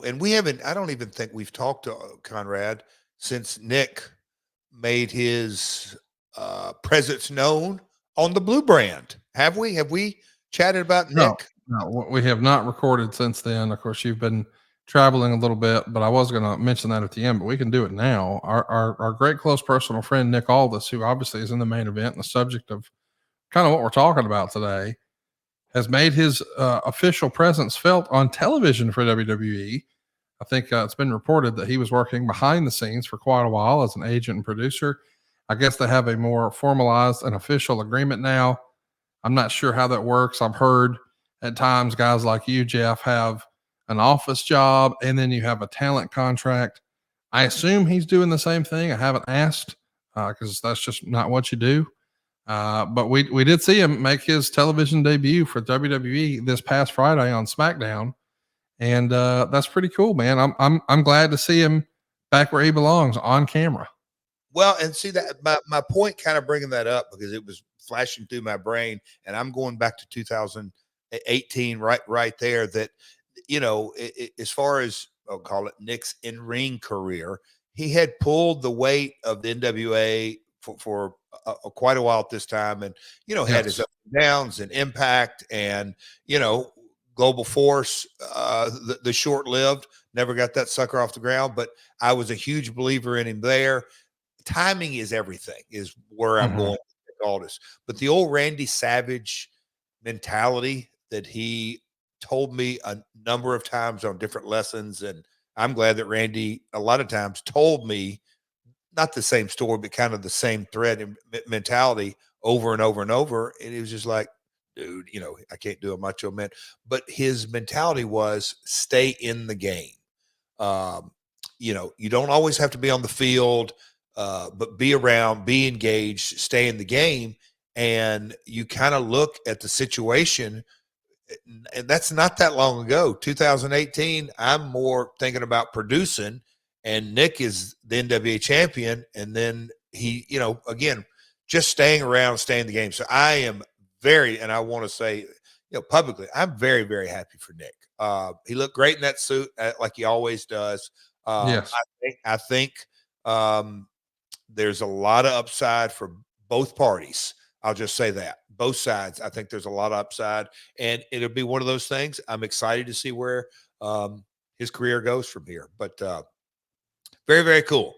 And we haven't, I don't even think we've talked to Conrad since Nick made his presence known on the Blue Brand. Have we? Have we chatted about No, Nick? no, we have not recorded since then. Of course, you've been traveling a little bit, but I was going to mention that at the end, but we can do it now. Our great close personal friend Nick Aldis, who obviously is in the main event and the subject of kind of what we're talking about today, has made his official presence felt on television for WWE. I think it's been reported that he was working behind the scenes for quite a while as an agent and producer. I guess they have a more formalized and official agreement now. I'm not sure how that works. I've heard at times guys like you, Jeff, have an office job and then you have a talent contract. I assume he's doing the same thing. I haven't asked because that's just not what you do. But we did see him make his television debut for WWE this past Friday on SmackDown, and that's pretty cool, man. I'm glad to see him back where he belongs on camera. Well, and see that my point, kind of bringing that up because it was flashing through my brain, and I'm going back to 2018, right there. That as far as I'll call it Nick's in ring career, he had pulled the weight of the NWA for quite a while at this time, and had his Yes. ups and downs and Impact, and Global Force, the short lived, never got that sucker off the ground, but I was a huge believer in him there. Timing is everything, is where I'm Mm-hmm. going with Aldis. But the old Randy Savage mentality that he told me a number of times on different lessons, and I'm glad that Randy a lot of times told me not the same story, but kind of the same thread and mentality over and over and over. And it was just like, dude, I can't do a macho man. But his mentality was stay in the game. Um, you don't always have to be on the field, but be around, be engaged, stay in the game. And you kind of look at the situation, and that's not that long ago, 2018. I'm more thinking about producing, and Nick is the NWA champion. And then he, again, just staying around, staying in the game. So I am very, and I want to say, publicly, I'm very, very happy for Nick. He looked great in that suit, like he always does. Yes. I think there's a lot of upside for both parties. I'll just say that both sides. I think there's a lot of upside, and it'll be one of those things. I'm excited to see where his career goes from here. But very, very cool.